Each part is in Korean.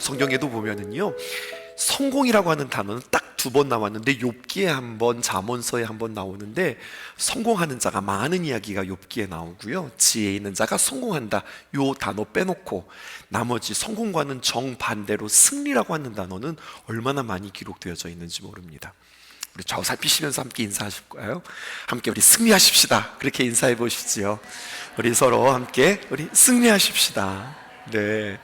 성경에도 보면은요, 성공이라고 하는 단어는 딱 두 번 나왔는데 욥기에 한 번, 잠언서에 한 번 나오는데, 성공하는 자가 많은 이야기가 욥기에 나오고요, 지혜 있는 자가 성공한다 요 단어 빼놓고 나머지 성공과는 정반대로 승리라고 하는 단어는 얼마나 많이 기록되어져 있는지 모릅니다. 우리 저 살피시면서 함께 인사하실까요? 함께 우리 승리하십시다. 그렇게 인사해 보시지요. 우리 서로 함께 우리 승리하십시다. 네.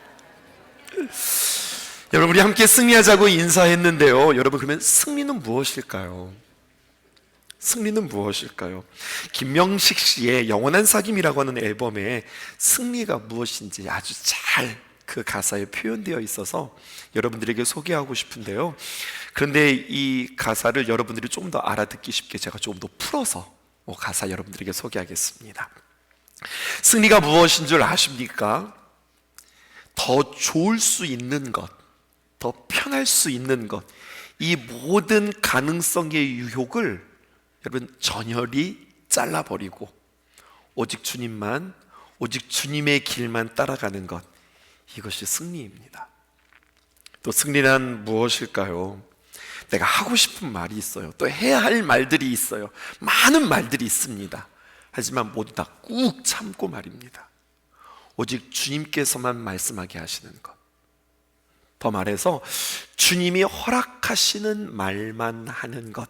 여러분, 우리 함께 승리하자고 인사했는데요, 여러분, 그러면 승리는 무엇일까요? 승리는 무엇일까요? 김명식 씨의 영원한 사귐이라고 하는 앨범에 승리가 무엇인지 아주 잘 그 가사에 표현되어 있어서 여러분들에게 소개하고 싶은데요, 그런데 이 가사를 여러분들이 좀 더 알아듣기 쉽게 제가 조금 더 풀어서 가사 여러분들에게 소개하겠습니다. 승리가 무엇인 줄 아십니까? 더 좋을 수 있는 것, 더 편할 수 있는 것, 이 모든 가능성의 유혹을 여러분 전열이 잘라버리고 오직 주님만, 오직 주님의 길만 따라가는 것, 이것이 승리입니다. 또 승리란 무엇일까요? 내가 하고 싶은 말이 있어요. 또 해야 할 말들이 있어요. 많은 말들이 있습니다. 하지만 모두 다 꾹 참고 말입니다. 오직 주님께서만 말씀하게 하시는 것, 더 말해서 주님이 허락하시는 말만 하는 것,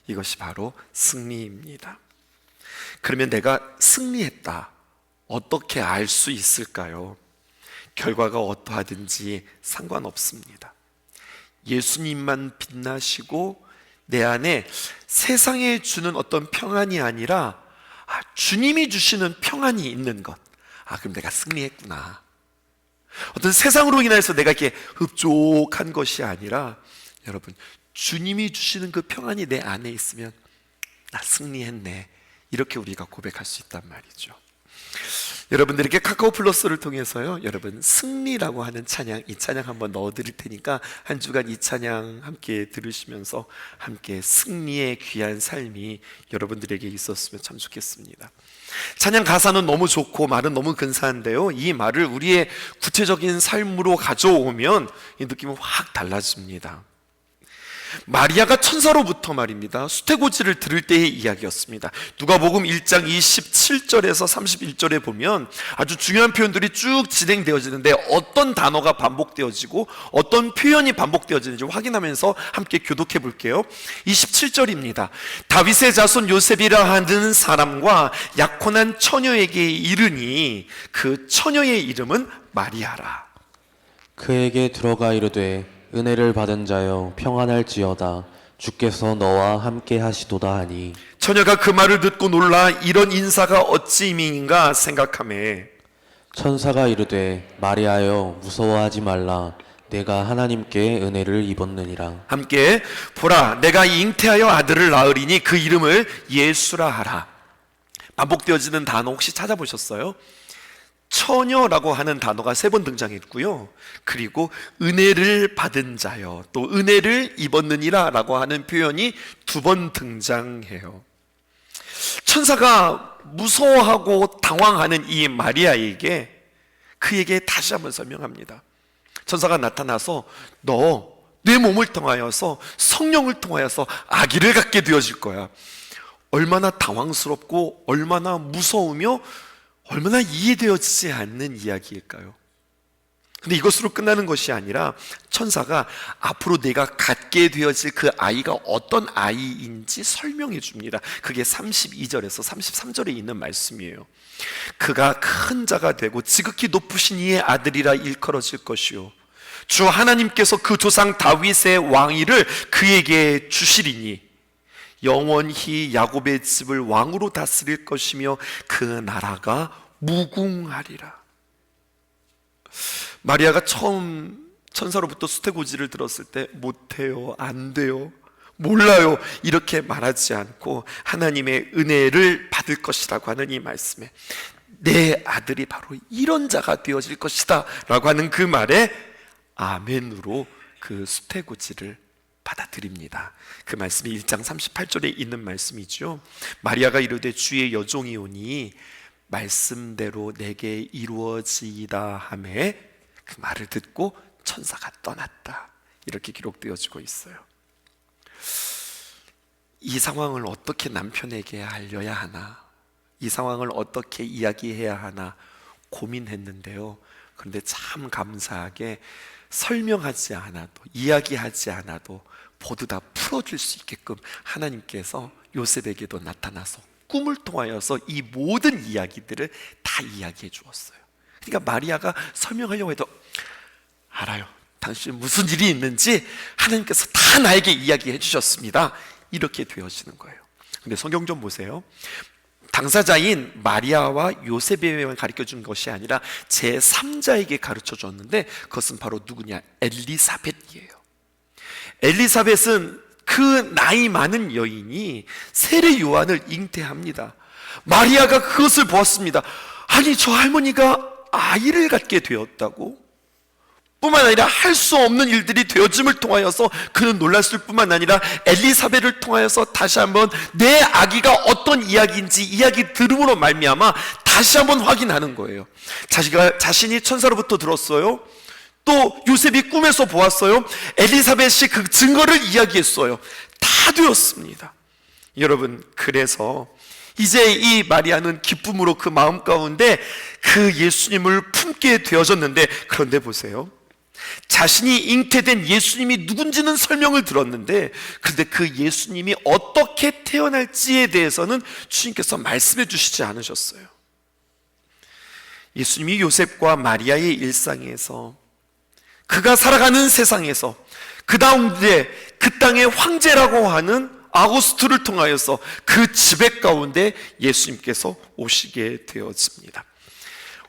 이것이 바로 승리입니다. 그러면 내가 승리했다, 어떻게 알 수 있을까요? 결과가 어떠하든지 상관없습니다. 예수님만 빛나시고 내 안에 세상에 주는 어떤 평안이 아니라 주님이 주시는 평안이 있는 것, 그럼 내가 승리했구나. 어떤 세상으로 인해서 내가 이렇게 흡족한 것이 아니라, 여러분, 주님이 주시는 그 평안이 내 안에 있으면 나 승리했네, 이렇게 우리가 고백할 수 있단 말이죠. 여러분들에게 카카오 플러스를 통해서요, 여러분 승리라고 하는 찬양, 이 찬양 한번 넣어드릴 테니까 한 주간 이 찬양 함께 들으시면서 함께 승리의 귀한 삶이 여러분들에게 있었으면 참 좋겠습니다. 찬양 가사는 너무 좋고 말은 너무 근사한데요, 이 말을 우리의 구체적인 삶으로 가져오면 이 느낌은 확 달라집니다. 마리아가 천사로부터 말입니다, 수태고지를 들을 때의 이야기였습니다. 누가복음 1장 27절에서 31절에 보면 아주 중요한 표현들이 쭉 진행되어지는데, 어떤 단어가 반복되어지고 어떤 표현이 반복되어지는지 확인하면서 함께 교독해 볼게요. 27절입니다. 다윗의 자손 요셉이라 하는 사람과 약혼한 처녀에게 이르니 그 처녀의 이름은 마리아라. 그에게 들어가 이르되 은혜를 받은 자여 평안할지어다, 주께서 너와 함께 하시도다 하니. 처녀가 그 말을 듣고 놀라 이런 인사가 어찌 의미인가 생각하매 천사가 이르되 마리아여 무서워하지 말라, 내가 하나님께 은혜를 입었느니라. 함께 보라, 내가 잉태하여 아들을 낳으리니 그 이름을 예수라 하라. 반복되어지는 단어 혹시 찾아보셨어요? 처녀라고 하는 단어가 3번 등장했고요, 그리고 은혜를 받은 자여, 또 은혜를 입었느니라 라고 하는 표현이 2번 등장해요. 천사가 무서워하고 당황하는 이 마리아에게, 그에게 다시 한번 설명합니다. 천사가 나타나서 너 내 몸을 통하여서, 성령을 통하여서 아기를 갖게 되어질 거야. 얼마나 당황스럽고 얼마나 무서우며 얼마나 이해되어지지 않는 이야기일까요? 근데 이것으로 끝나는 것이 아니라 천사가 앞으로 내가 갖게 되어질 그 아이가 어떤 아이인지 설명해 줍니다. 그게 32절에서 33절에 있는 말씀이에요. 그가 큰 자가 되고 지극히 높으신 이의 아들이라 일컬어질 것이요, 주 하나님께서 그 조상 다윗의 왕위를 그에게 주시리니 영원히 야곱의 집을 왕으로 다스릴 것이며 그 나라가 무궁하리라. 마리아가 처음 천사로부터 수태고지를 들었을 때 못해요, 안 돼요, 몰라요, 이렇게 말하지 않고 하나님의 은혜를 받을 것이라고 하는 이 말씀에 내 아들이 바로 이런 자가 되어질 것이다 라고 하는 그 말에 아멘으로 그 수태고지를 받아들입니다. 그 말씀이 1장 38절에 있는 말씀이죠. 마리아가 이르되 주의 여종이 오니 말씀대로 내게 이루어지이다 하매 그 말을 듣고 천사가 떠났다. 이렇게 기록되어지고 있어요. 이 상황을 어떻게 남편에게 알려야 하나, 이 상황을 어떻게 이야기해야 하나 고민했는데요. 그런데 참 감사하게 설명하지 않아도, 이야기하지 않아도 모두 다 풀어줄 수 있게끔 하나님께서 요셉에게도 나타나서 꿈을 통하여서 이 모든 이야기들을 다 이야기해 주었어요. 그러니까 마리아가 설명하려고 해도 알아요. 당신 무슨 일이 있는지 하나님께서 다 나에게 이야기해 주셨습니다. 이렇게 되어지는 거예요. 근데 성경 좀 보세요. 당사자인 마리아와 요셉에게만 가르쳐 준 것이 아니라 제3자에게 가르쳐 줬는데 그것은 바로 누구냐? 엘리사벳이에요. 엘리사벳은 그 나이 많은 여인이 세례 요한을 잉태합니다. 마리아가 그것을 보았습니다. 아니, 저 할머니가 아이를 갖게 되었다고? 뿐만 아니라 할 수 없는 일들이 되어짐을 통하여서 그는 놀랐을 뿐만 아니라 엘리사벳을 통하여서 다시 한번 내 아기가 어떤 이야기인지 이야기 들음으로 말미암아 다시 한번 확인하는 거예요. 자신이 천사로부터 들었어요. 또 요셉이 꿈에서 보았어요. 엘리사벳이 그 증거를 이야기했어요. 다 되었습니다. 여러분, 그래서 이제 이 마리아는 기쁨으로 그 마음 가운데 그 예수님을 품게 되어졌는데, 그런데 보세요. 자신이 잉태된 예수님이 누군지는 설명을 들었는데, 그런데 그 예수님이 어떻게 태어날지에 대해서는 주님께서 말씀해 주시지 않으셨어요. 예수님이 요셉과 마리아의 일상에서, 그가 살아가는 세상에서, 그 다음에 그 땅의 황제라고 하는 아구스투를 통하여서 그 지배 가운데 예수님께서 오시게 되어집니다.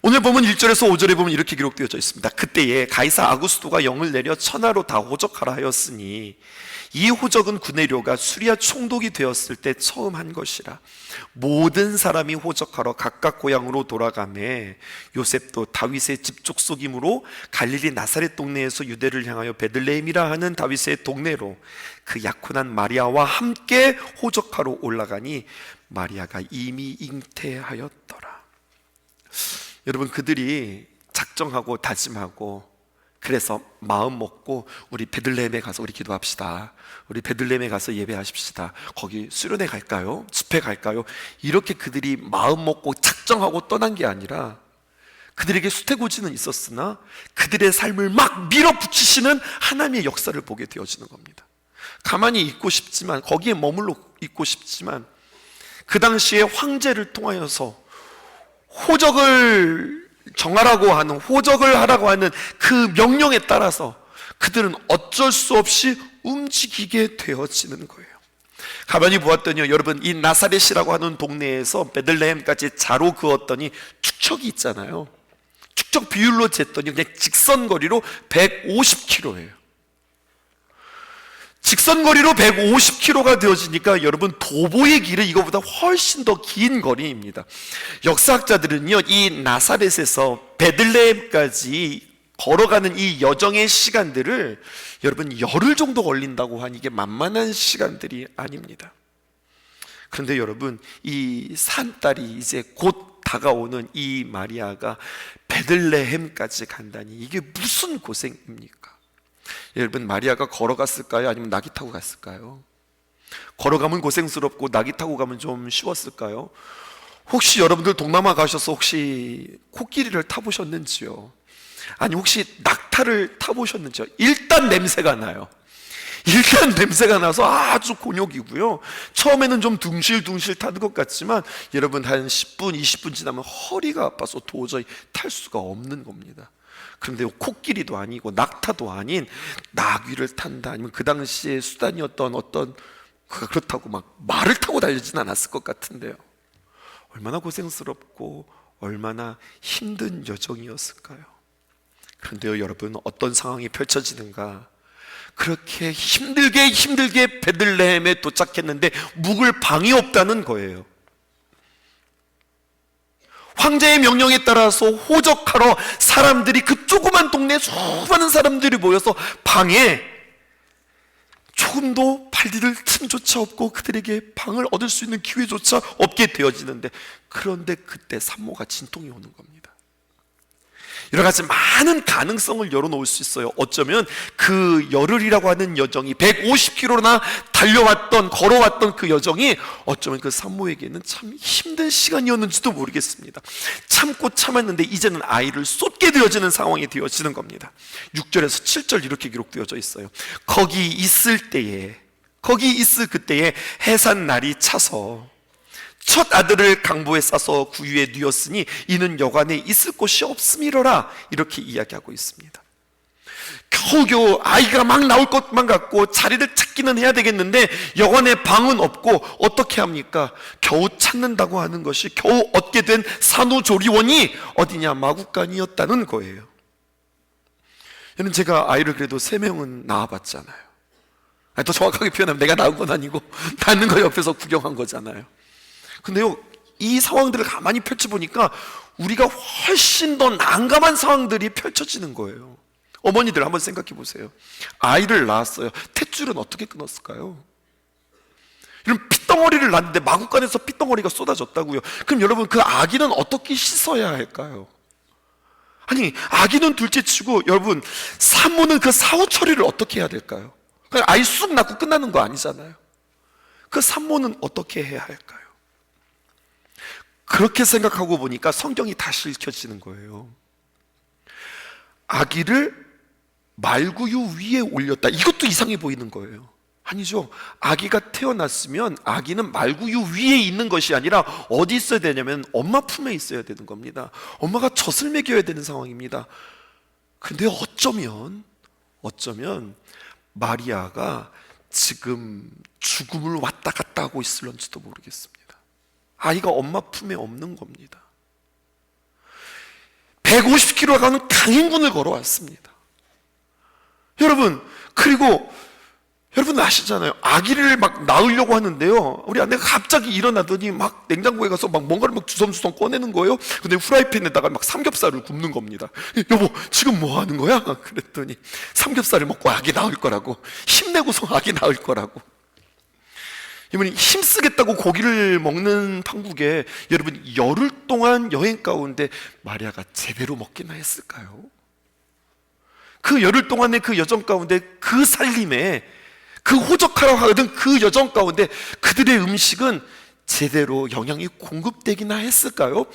오늘 보면 1절에서 5절에 보면 이렇게 기록되어져 있습니다. 그때에 가이사 아구스토가 영을 내려 천하로 다 호적하라 하였으니 이 호적은 구네료가 수리아 총독이 되었을 때 처음 한 것이라. 모든 사람이 호적하러 각각 고향으로 돌아가매 요셉도 다윗의 집 족속이므로 갈릴리 나사렛 동네에서 유대를 향하여 베들레헴이라 하는 다윗의 동네로 그 약혼한 마리아와 함께 호적하러 올라가니 마리아가 이미 잉태하였더라. 여러분, 그들이 작정하고 다짐하고 그래서 마음 먹고 우리 베들레헴에 가서 우리 기도합시다. 우리 베들레헴에 가서 예배하십시다. 거기 수련회 갈까요? 집회 갈까요? 이렇게 그들이 마음 먹고 작정하고 떠난 게 아니라 그들에게 수태고지는 있었으나 그들의 삶을 막 밀어붙이시는 하나님의 역사를 보게 되어지는 겁니다. 가만히 있고 싶지만, 거기에 머물러 있고 싶지만, 그 당시에 황제를 통하여서 호적을 정하라고 하는, 호적을 하라고 하는 그 명령에 따라서 그들은 어쩔 수 없이 움직이게 되어지는 거예요. 가만히 보았더니 여러분, 이 나사렛이라고 하는 동네에서 베들레헴까지 자로 그었더니 축척이 있잖아요. 축척 비율로 쟀더니 그냥 직선거리로 150km예요. 직선거리로 150km가 되어지니까 여러분, 도보의 길은 이거보다 훨씬 더 긴 거리입니다. 역사학자들은요, 이 나사렛에서 베들레헴까지 걸어가는 이 여정의 시간들을 여러분 열흘 정도 걸린다고 하니 이게 만만한 시간들이 아닙니다. 그런데 여러분, 이 산딸이 이제 곧 다가오는 이 마리아가 베들레헴까지 간다니 이게 무슨 고생입니까? 여러분, 마리아가 걸어갔을까요? 아니면 낙이 타고 갔을까요? 걸어가면 고생스럽고 낙이 타고 가면 좀 쉬웠을까요? 혹시 여러분들 동남아 가셔서 혹시 코끼리를 타보셨는지요? 아니, 혹시 낙타를 타보셨는지요? 일단 냄새가 나요. 일단 냄새가 나서 아주 곤욕이고요. 처음에는 좀 둥실둥실 타는 것 같지만 여러분, 한 10분, 20분 지나면 허리가 아파서 도저히 탈 수가 없는 겁니다. 그런데 코끼리도 아니고 낙타도 아닌 나귀를 탄다, 아니면 그 당시에 수단이었던 어떤, 그렇다고 막 말을 타고 달리진 않았을 것 같은데요. 얼마나 고생스럽고 얼마나 힘든 여정이었을까요? 그런데요, 여러분, 어떤 상황이 펼쳐지는가? 그렇게 힘들게 베들레헴에 도착했는데 묵을 방이 없다는 거예요. 황제의 명령에 따라서 호적하러 사람들이, 그 조그만 동네에 수많은 사람들이 모여서 방에 조금도 발디딜 틈조차 없고 그들에게 방을 얻을 수 있는 기회조차 없게 되어지는데, 그런데 그때 산모가 진통이 오는 겁니다. 여러 가지 많은 가능성을 열어놓을 수 있어요. 어쩌면 그 열흘이라고 하는 여정이 150km나 걸어왔던 그 여정이 어쩌면 그 산모에게는 참 힘든 시간이었는지도 모르겠습니다. 참고 참았는데 이제는 아이를 쏟게 되어지는 상황이 되어지는 겁니다. 6절에서 7절 이렇게 기록되어져 있어요. 거기 있을 그때에 해산날이 차서 첫 아들을 강보에 싸서 구유에 뉘었으니 이는 여관에 있을 곳이 없음이로라, 이렇게 이야기하고 있습니다. 겨우겨우 아이가 막 나올 것만 같고 자리를 찾기는 해야 되겠는데 여관에 방은 없고 어떻게 합니까? 겨우 찾는다고 하는 것이 겨우 얻게 된 산후조리원이 어디냐? 마구간이었다는 거예요. 여러분, 제가 아이를 그래도 3명은 낳아봤잖아요. 더 정확하게 표현하면 내가 낳은 건 아니고 낳는 거 옆에서 구경한 거잖아요. 근데요, 이 상황들을 가만히 펼쳐보니까 우리가 훨씬 더 난감한 상황들이 펼쳐지는 거예요. 어머니들 한번 생각해 보세요. 아이를 낳았어요. 탯줄은 어떻게 끊었을까요? 이런 핏덩어리를 낳는데 마구간에서 핏덩어리가 쏟아졌다고요. 그럼 여러분, 그 아기는 어떻게 씻어야 할까요? 아니, 아기는 둘째치고 여러분, 산모는 그 사후 처리를 어떻게 해야 될까요? 그냥 아이 쑥 낳고 끝나는 거 아니잖아요. 그 산모는 어떻게 해야 할까요? 그렇게 생각하고 보니까 성경이 다시 읽혀지는 거예요. 아기를 말구유 위에 올렸다. 이것도 이상해 보이는 거예요. 아니죠. 아기가 태어났으면 아기는 말구유 위에 있는 것이 아니라 어디 있어야 되냐면 엄마 품에 있어야 되는 겁니다. 엄마가 젖을 먹여야 되는 상황입니다. 근데 어쩌면 마리아가 지금 죽음을 왔다 갔다 하고 있을런지도 모르겠습니다. 아이가 엄마 품에 없는 겁니다. 150km 가는 강행군을 걸어왔습니다. 여러분, 그리고 여러분 아시잖아요. 아기를 막 낳으려고 하는데요, 우리 아내가 갑자기 일어나더니 막 냉장고에 가서 막 뭔가를 막 주섬주섬 꺼내는 거예요. 근데 후라이팬에다가 막 삼겹살을 굽는 겁니다. 여보, 지금 뭐 하는 거야? 그랬더니 삼겹살을 먹고 아기 낳을 거라고, 힘내고서 아기 낳을 거라고. 이분이 힘쓰겠다고 고기를 먹는 판국에 여러분, 열흘 동안 여행 가운데 마리아가 제대로 먹기나 했을까요? 그 열흘 동안의 그 여정 가운데, 그 살림에, 그 호적하러 하던 그 여정 가운데 그들의 음식은 제대로 영양이 공급되기나 했을까요?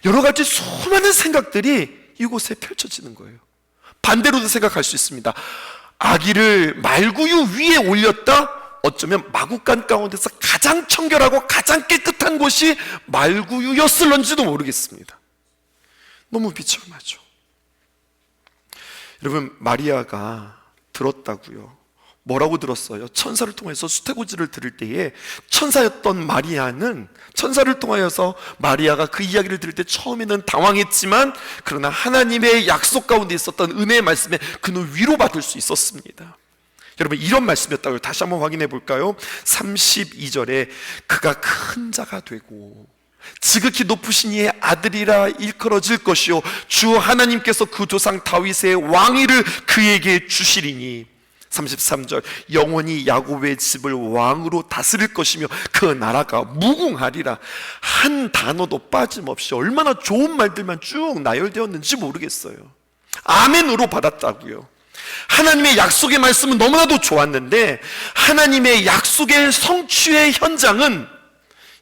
여러 가지 수많은 생각들이 이곳에 펼쳐지는 거예요. 반대로도 생각할 수 있습니다. 아기를 말구유 위에 올렸다? 어쩌면 마구간 가운데서 가장 청결하고 가장 깨끗한 곳이 말구유였을런지도 모르겠습니다. 너무 비참하죠. 여러분, 마리아가 들었다고요. 뭐라고 들었어요? 천사를 통해서 수태고지를 들을 때에 천사였던 마리아는, 천사를 통하여서 마리아가 그 이야기를 들을 때 처음에는 당황했지만 그러나 하나님의 약속 가운데 있었던 은혜의 말씀에 그는 위로받을 수 있었습니다. 여러분, 이런 말씀이었다고요. 다시 한번 확인해 볼까요? 32절에 그가 큰 자가 되고 지극히 높으신 이의 아들이라 일컬어질 것이요 주 하나님께서 그 조상 다윗의 왕위를 그에게 주시리니, 33절 영원히 야곱의 집을 왕으로 다스릴 것이며 그 나라가 무궁하리라. 한 단어도 빠짐없이 얼마나 좋은 말들만 쭉 나열되었는지 모르겠어요. 아멘으로 받았다고요. 하나님의 약속의 말씀은 너무나도 좋았는데 하나님의 약속의 성취의 현장은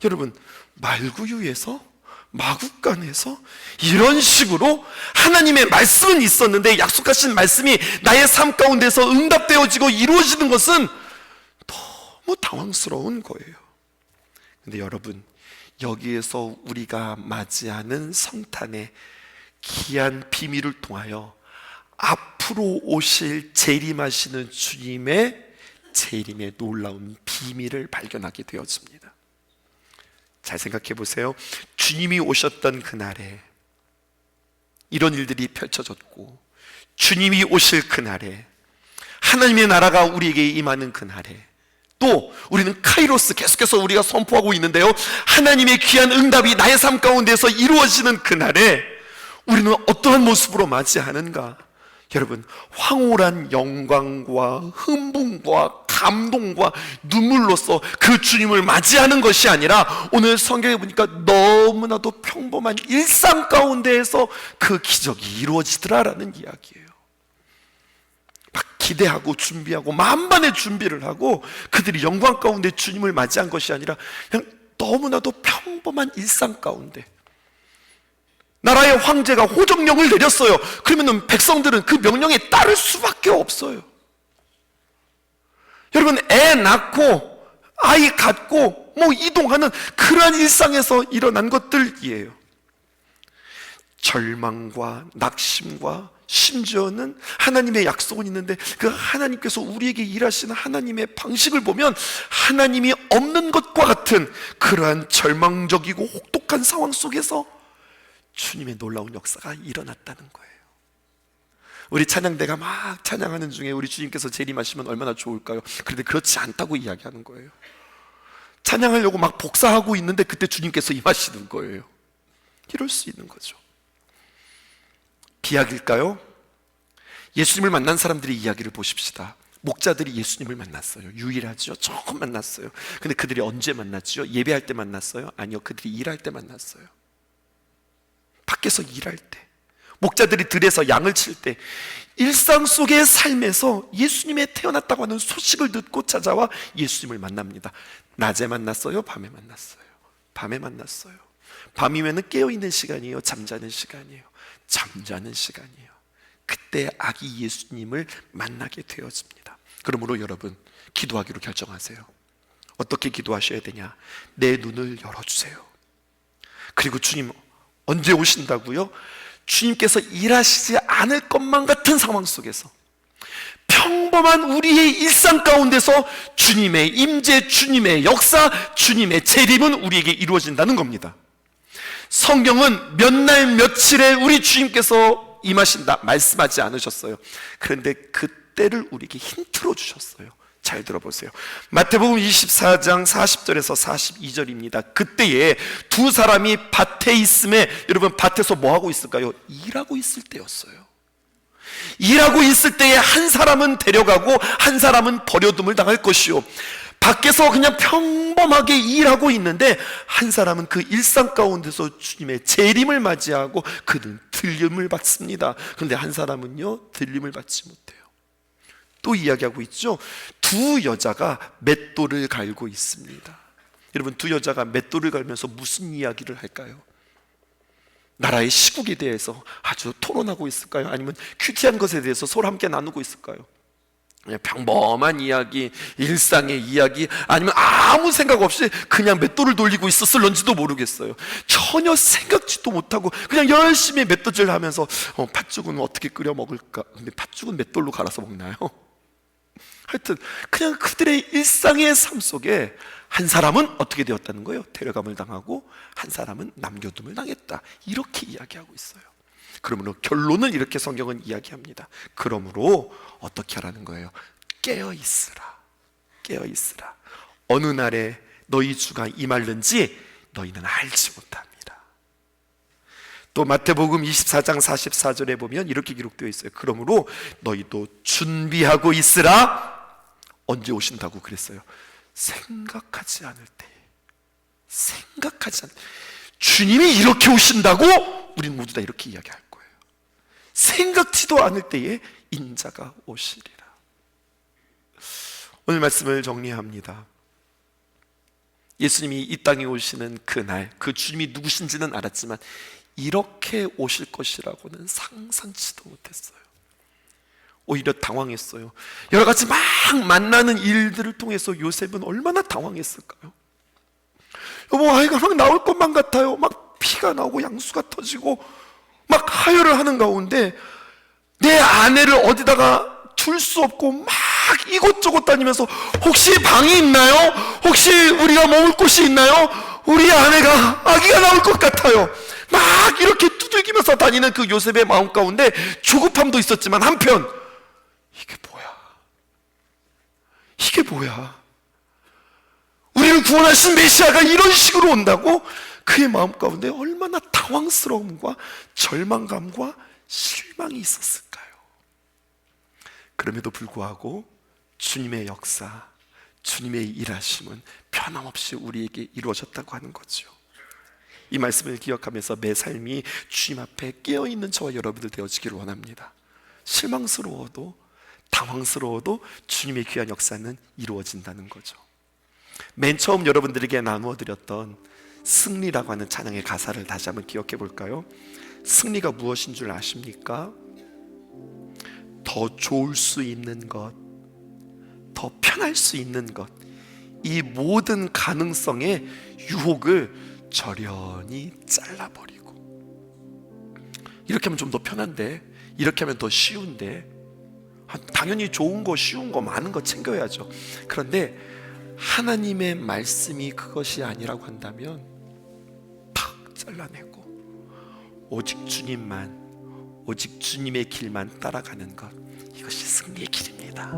여러분, 말구유에서, 마구간에서 이런 식으로 하나님의 말씀은 있었는데 약속하신 말씀이 나의 삶 가운데서 응답되어지고 이루어지는 것은 너무 당황스러운 거예요. 근데 여러분, 여기에서 우리가 맞이하는 성탄의 귀한 비밀을 통하여 앞으로 오실 재림하시는 주님의 재림의 놀라운 비밀을 발견하게 되어집니다. 잘 생각해 보세요. 주님이 오셨던 그날에 이런 일들이 펼쳐졌고, 주님이 오실 그날에, 하나님의 나라가 우리에게 임하는 그날에, 또 우리는 카이로스 계속해서 우리가 선포하고 있는데요, 하나님의 귀한 응답이 나의 삶 가운데서 이루어지는 그날에 우리는 어떠한 모습으로 맞이하는가? 여러분, 황홀한 영광과 흥분과 감동과 눈물로써 그 주님을 맞이하는 것이 아니라 오늘 성경에 보니까 너무나도 평범한 일상 가운데에서 그 기적이 이루어지더라라는 이야기예요. 막 기대하고 준비하고 만반의 준비를 하고 그들이 영광 가운데 주님을 맞이한 것이 아니라 그냥 너무나도 평범한 일상 가운데 나라의 황제가 호정령을 내렸어요. 그러면 백성들은 그 명령에 따를 수밖에 없어요. 여러분, 애 낳고 아이 갖고 이동하는 그러한 일상에서 일어난 것들이에요. 절망과 낙심과 심지어는 하나님의 약속은 있는데 그 하나님께서 우리에게 일하시는 하나님의 방식을 보면 하나님이 없는 것과 같은 그러한 절망적이고 혹독한 상황 속에서 주님의 놀라운 역사가 일어났다는 거예요. 우리 찬양대가 막 찬양하는 중에 우리 주님께서 재림하시면 얼마나 좋을까요? 그런데 그렇지 않다고 이야기하는 거예요. 찬양하려고 막 복사하고 있는데 그때 주님께서 임하시는 거예요. 이럴 수 있는 거죠. 비약일까요? 예수님을 만난 사람들의 이야기를 보십시다. 목자들이 예수님을 만났어요. 유일하죠. 조금 만났어요. 근데 그들이 언제 만났죠? 예배할 때 만났어요? 아니요, 그들이 일할 때 만났어요. 밖에서 일할 때, 목자들이 들에서 양을 칠 때, 일상 속의 삶에서 예수님의 태어났다고 하는 소식을 듣고 찾아와 예수님을 만납니다. 낮에 만났어요? 밤에 만났어요? 밤에 만났어요. 밤이면 깨어있는 시간이에요? 잠자는 시간이에요? 잠자는 시간이에요. 그때 아기 예수님을 만나게 되어집니다. 그러므로 여러분, 기도하기로 결정하세요. 어떻게 기도하셔야 되냐? 내 눈을 열어주세요. 그리고 주님 언제 오신다고요? 주님께서 일하시지 않을 것만 같은 상황 속에서 평범한 우리의 일상 가운데서 주님의 임재, 주님의 역사, 주님의 재림은 우리에게 이루어진다는 겁니다. 성경은 몇 날 며칠에 우리 주님께서 임하신다 말씀하지 않으셨어요. 그런데 그때를 우리에게 힌트로 주셨어요. 잘 들어보세요. 마태복음 24장 40절에서 42절입니다. 그때에 두 사람이 밭에 있음에, 여러분 밭에서 뭐 하고 있을까요? 일하고 있을 때였어요. 일하고 있을 때에 한 사람은 데려가고 한 사람은 버려둠을 당할 것이요, 밖에서 그냥 평범하게 일하고 있는데 한 사람은 그 일상 가운데서 주님의 재림을 맞이하고 그는 들림을 받습니다. 그런데 한 사람은요, 들림을 받지 못해요. 또 이야기하고 있죠. 두 여자가 맷돌을 갈고 있습니다. 여러분, 두 여자가 맷돌을 갈면서 무슨 이야기를 할까요? 나라의 시국에 대해서 아주 토론하고 있을까요? 아니면 큐티한 것에 대해서 서로 함께 나누고 있을까요? 그냥 평범한 이야기, 일상의 이야기, 아니면 아무 생각 없이 그냥 맷돌을 돌리고 있었을런지도 모르겠어요. 전혀 생각지도 못하고 그냥 열심히 맷돌질 하면서 팥죽은 어떻게 끓여 먹을까? 근데 팥죽은 맷돌로 갈아서 먹나요? 하여튼 그냥 그들의 일상의 삶 속에 한 사람은 어떻게 되었다는 거예요? 데려감을 당하고 한 사람은 남겨둠을 당했다. 이렇게 이야기하고 있어요. 그러므로 결론은 이렇게 성경은 이야기합니다. 그러므로 어떻게 하라는 거예요? 깨어 있으라. 깨어 있으라. 어느 날에 너희 주가 임할는지 너희는 알지 못합니다. 또 마태복음 24장 44절에 보면 이렇게 기록되어 있어요. 그러므로 너희도 준비하고 있으라. 언제 오신다고 그랬어요? 생각하지 않을 때. 생각하지 않을 때. 주님이 이렇게 오신다고 우리는 모두 다 이렇게 이야기할 거예요. 생각지도 않을 때에 인자가 오시리라. 오늘 말씀을 정리합니다. 예수님이 이 땅에 오시는 그날, 그 주님이 누구신지는 알았지만 이렇게 오실 것이라고는 상상치도 못했어요. 오히려 당황했어요. 여러 가지 막 만나는 일들을 통해서 요셉은 얼마나 당황했을까요? 여보, 아이가 막 나올 것만 같아요. 막 피가 나오고 양수가 터지고 막 하혈을 하는 가운데 내 아내를 어디다가 둘 수 없고 막 이곳저곳 다니면서 혹시 방이 있나요? 혹시 우리가 먹을 곳이 있나요? 우리 아내가 아기가 나올 것 같아요. 막 이렇게 두들기면서 다니는 그 요셉의 마음 가운데 조급함도 있었지만 한편 이게 뭐야? 우리를 구원하신 메시아가 이런 식으로 온다고? 그의 마음 가운데 얼마나 당황스러움과 절망감과 실망이 있었을까요? 그럼에도 불구하고 주님의 역사, 주님의 일하심은 변함없이 우리에게 이루어졌다고 하는 거죠. 이 말씀을 기억하면서 매 삶이 주님 앞에 깨어있는 저와 여러분들 되어지기를 원합니다. 실망스러워도 당황스러워도 주님의 귀한 역사는 이루어진다는 거죠. 맨 처음 여러분들에게 나누어 드렸던 승리라고 하는 찬양의 가사를 다시 한번 기억해 볼까요? 승리가 무엇인 줄 아십니까? 더 좋을 수 있는 것, 더 편할 수 있는 것, 이 모든 가능성의 유혹을 저련히 잘라버리고, 이렇게 하면 좀 더 편한데, 이렇게 하면 더 쉬운데, 당연히 좋은 거, 쉬운 거, 많은 거 챙겨야죠. 그런데 하나님의 말씀이 그것이 아니라고 한다면 탁 잘라내고 오직 주님만, 오직 주님의 길만 따라가는 것, 이것이 승리의 길입니다.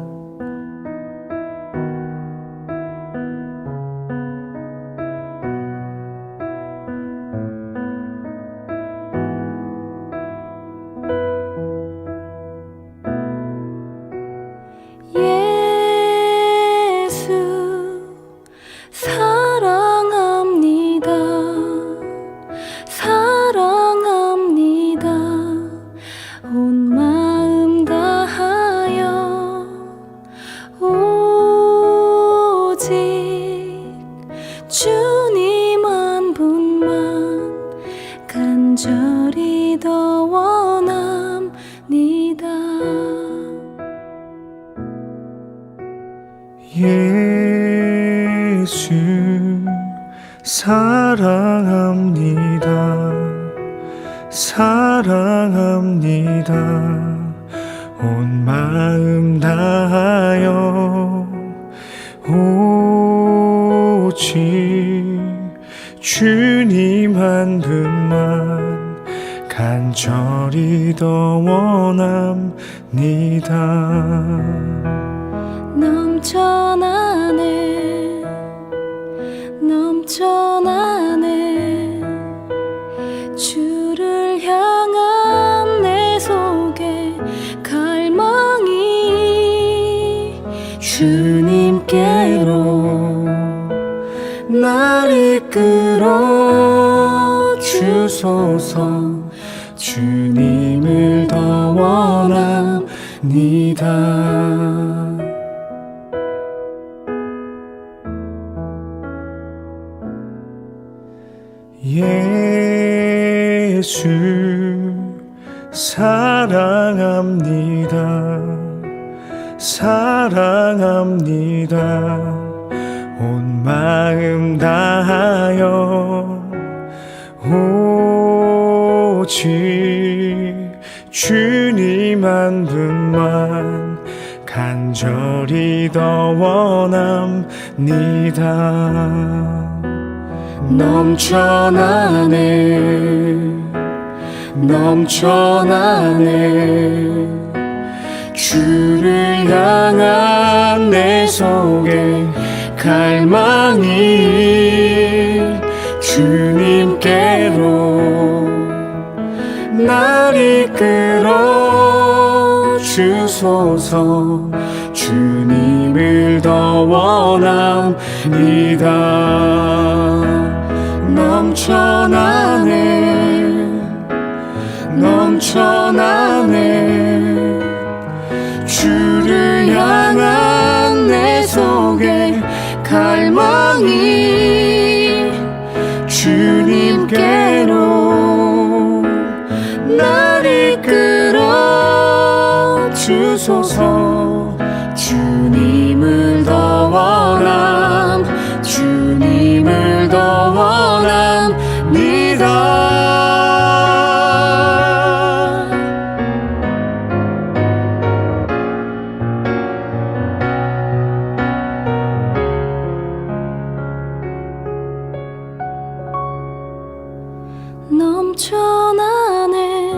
주님 한 분만 간절히 더 원합니다. 예수 사랑합니다. 사랑합니다. 온 마음 다하여 오직 주님 한 분만 간절히 더 원합니다. 넘쳐나네 넘쳐나네 주를 향한 내 속에 갈망이 주님께로 날 이끌어 주소서. 주님을 더 원합니다. 예수 사랑합니다. 사랑합니다. 온 마음 다하여 오직 주님 한 분만 간절히 더 원합니다. 넘쳐나네 넘쳐나네 주를 향한 내 속에 갈망이 주님께로 날 이끌어 주소서. 주님을 더 원합니다. 넘쳐나네 넘쳐나네 주를 향한 내 속에 갈망이 주님께로 날 이끌어 주소서. 주님을 더 원함 주님을 더 원합니다. 넘쳐나네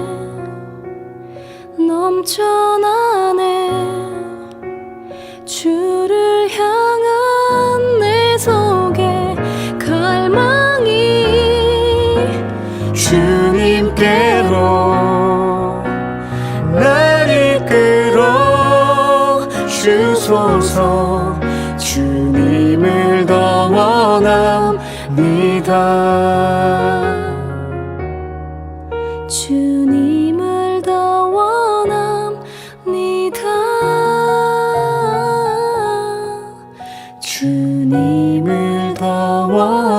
넘쳐나네 주를 향한 내 속에 갈망이 주님께로 날 이끌어 주소서. 주소서 주님을 더 원합니다. 주님을 더 원합니다. 주님을 더 원합니다.